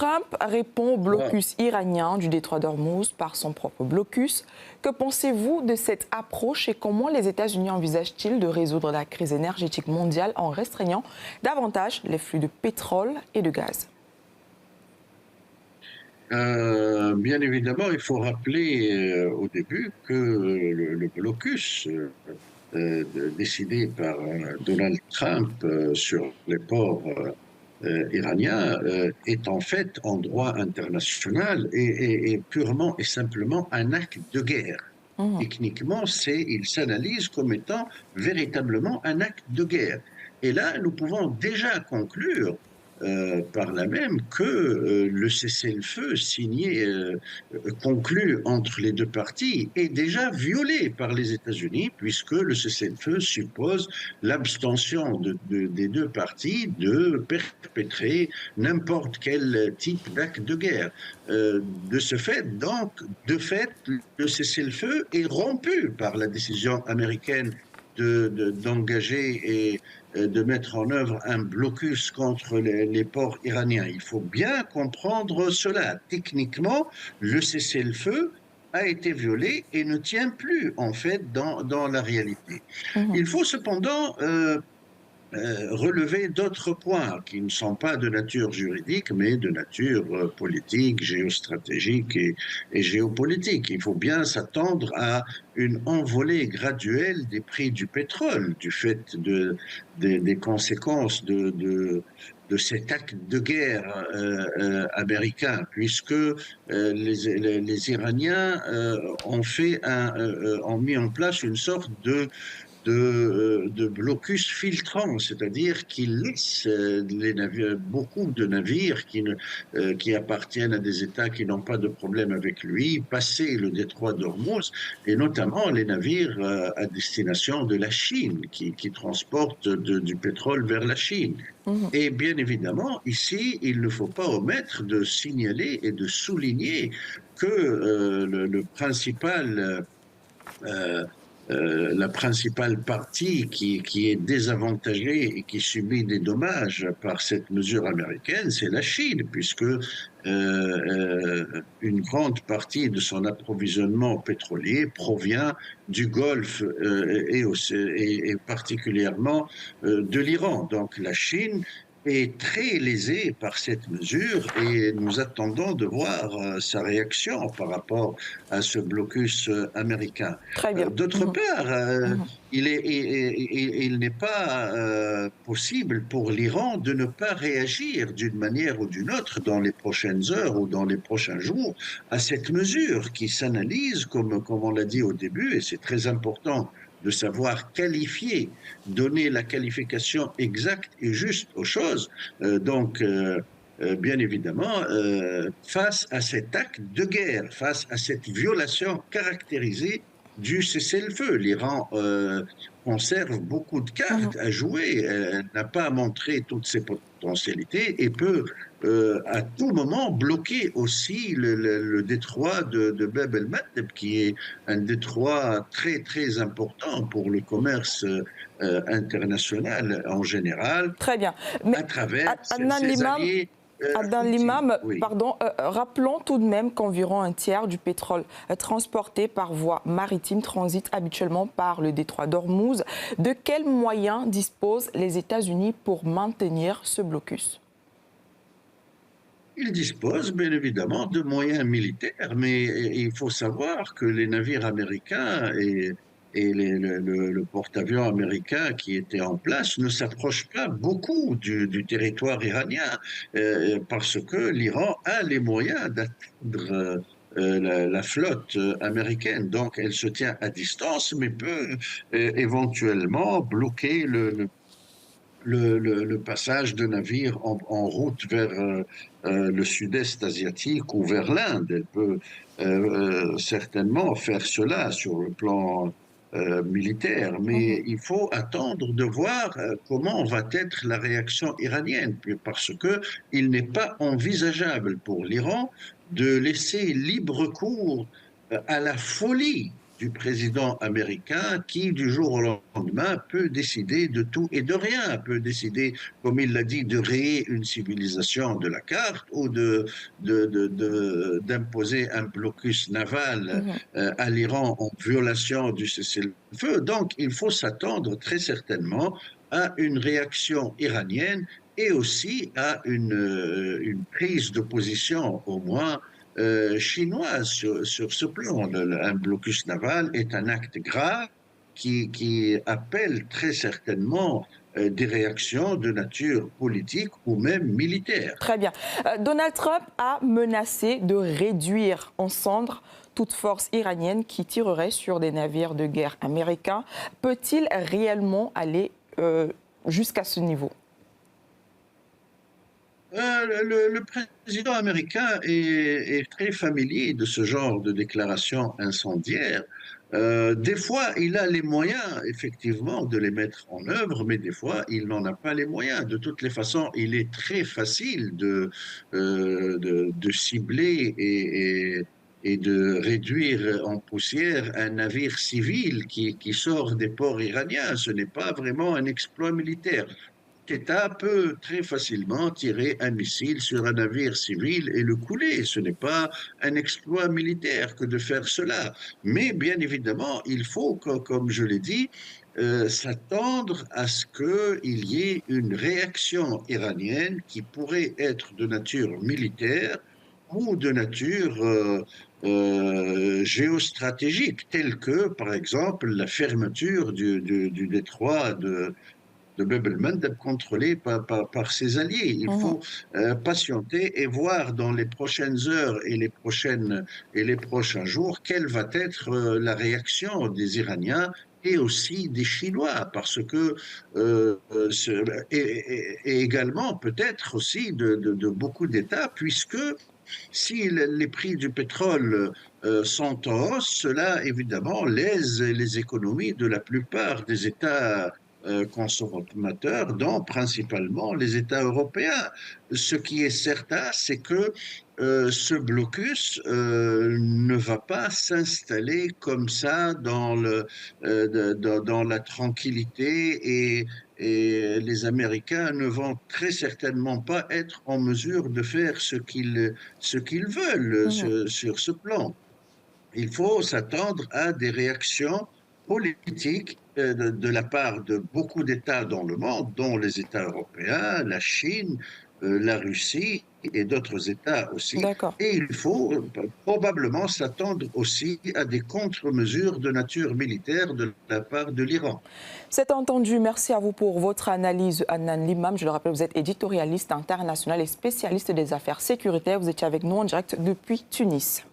Trump répond au blocus iranien du détroit d'Ormuz par son propre blocus. Que pensez-vous de cette approche et comment les États-Unis envisagent-ils de résoudre la crise énergétique mondiale en restreignant davantage les flux de pétrole et de gaz? Bien évidemment, il faut rappeler au début que le blocus décidé par Donald Trump sur les ports iraniens est en fait en droit international et purement et simplement un acte de guerre. Mhm. Techniquement, il s'analyse comme étant véritablement un acte de guerre. Et là, nous pouvons déjà conclure par là même que le cessez-le-feu signé, conclu entre les deux parties est déjà violé par les États-Unis, puisque le cessez-le-feu suppose l'abstention des deux parties de perpétrer n'importe quel type d'acte de guerre. De ce fait, donc, le cessez-le-feu est rompu par la décision américaine d'engager et de mettre en œuvre un blocus contre les ports iraniens. Il faut bien comprendre cela. Techniquement, le cessez-le-feu a été violé et ne tient plus, en fait, dans la réalité. Mhm. Il faut cependant relever d'autres points qui ne sont pas de nature juridique, mais de nature politique, géostratégique et géopolitique. Il faut bien s'attendre à une envolée graduelle des prix du pétrole, du fait des conséquences de cet acte de guerre américain, puisque les Iraniens ont mis en place une sorte de blocus filtrant, c'est-à-dire qu'il laisse beaucoup de navires qui appartiennent à des États qui n'ont pas de problème avec lui passer le détroit d'Ormuz, et notamment les navires à destination de la Chine qui transportent du pétrole vers la Chine. Mhm. Et bien évidemment, ici, il ne faut pas omettre de signaler et de souligner que le principal la principale partie qui est désavantagée et qui subit des dommages par cette mesure américaine, c'est la Chine, puisque une grande partie de son approvisionnement pétrolier provient du Golfe et particulièrement de l'Iran. Donc la Chine est très lésée par cette mesure et nous attendons de voir sa réaction par rapport à ce blocus américain. Très bien. D'autre Mhm. part, Mhm. il n'est pas possible pour l'Iran de ne pas réagir d'une manière ou d'une autre dans les prochaines heures ou dans les prochains jours à cette mesure qui s'analyse, comme on l'a dit au début, et c'est très important de savoir qualifier, donner la qualification exacte et juste aux choses. Bien évidemment, face à cet acte de guerre, face à cette violation caractérisée du cessez-le-feu. L'Iran conserve beaucoup de Mhm. cartes à jouer. Elle n'a pas montré toutes ses potentialités et peut à tout moment bloquer aussi le détroit de Bab el-Mandeb, qui est un détroit très très important pour le commerce international en général, Très bien. Mais à travers Adnan ses Limam, alliés Adnan outils. Limam, Oui. pardon, rappelons tout de même qu'environ un tiers du pétrole transporté par voie maritime transite habituellement par le détroit d'Ormuz. De quels moyens disposent les États-Unis pour maintenir ce blocus? Il dispose bien évidemment de moyens militaires, mais il faut savoir que les navires américains et le porte-avions américain qui était en place ne s'approchent pas beaucoup du territoire iranien, parce que l'Iran a les moyens d'atteindre la flotte américaine. Donc elle se tient à distance, mais peut éventuellement bloquer le passage de navires en route vers le sud-est asiatique ou vers l'Inde. Elle peut certainement faire cela sur le plan militaire, Mhm. mais il faut attendre de voir comment va être la réaction iranienne, parce que il n'est pas envisageable pour l'Iran de laisser libre cours à la folie du président américain qui, du jour au lendemain, peut décider de tout et de rien, peut décider, comme il l'a dit, de rayer une civilisation de la carte ou d'imposer un blocus naval Mhm. à l'Iran en violation du cessez-le-feu. Donc, il faut s'attendre très certainement à une réaction iranienne et aussi à une prise de position au moins chinoise sur ce plan. Un blocus naval est un acte grave qui appelle très certainement des réactions de nature politique ou même militaire. Très bien. Donald Trump a menacé de réduire en cendres toute force iranienne qui tirerait sur des navires de guerre américains. Peut-il réellement aller jusqu'à ce niveau? Le président américain est très familier de ce genre de déclarations incendiaires. Des fois, il a les moyens, effectivement, de les mettre en œuvre, mais des fois, il n'en a pas les moyens. De toutes les façons, il est très facile de cibler et de réduire en poussière un navire civil qui sort des ports iraniens. Ce n'est pas vraiment un exploit militaire. L'État peut très facilement tirer un missile sur un navire civil et le couler. Ce n'est pas un exploit militaire que de faire cela. Mais bien évidemment, il faut, comme je l'ai dit, s'attendre à ce qu'il y ait une réaction iranienne qui pourrait être de nature militaire ou de nature géostratégique, telle que, par exemple, la fermeture du détroit de Bab-el-Mandeb contrôlé par ses alliés. Il Mhm. faut patienter et voir dans les prochaines heures et les prochains jours quelle va être la réaction des Iraniens et aussi des Chinois, parce que et également peut-être aussi de beaucoup d'États, puisque si les prix du pétrole sont en hausse, cela évidemment lèse les économies de la plupart des États consommateurs, dont principalement les États européens. Ce qui est certain, c'est que ce blocus ne va pas s'installer comme ça dans la tranquillité et les Américains ne vont très certainement pas être en mesure de faire ce qu'ils veulent Mhm. sur ce plan. Il faut s'attendre à des réactions politiques de la part de beaucoup d'États dans le monde, dont les États européens, la Chine, la Russie et d'autres États aussi. D'accord. Et il faut probablement s'attendre aussi à des contre-mesures de nature militaire de la part de l'Iran. C'est entendu. Merci à vous pour votre analyse, Adnan Limam. Je le rappelle, vous êtes éditorialiste international et spécialiste des affaires sécuritaires. Vous étiez avec nous en direct depuis Tunis.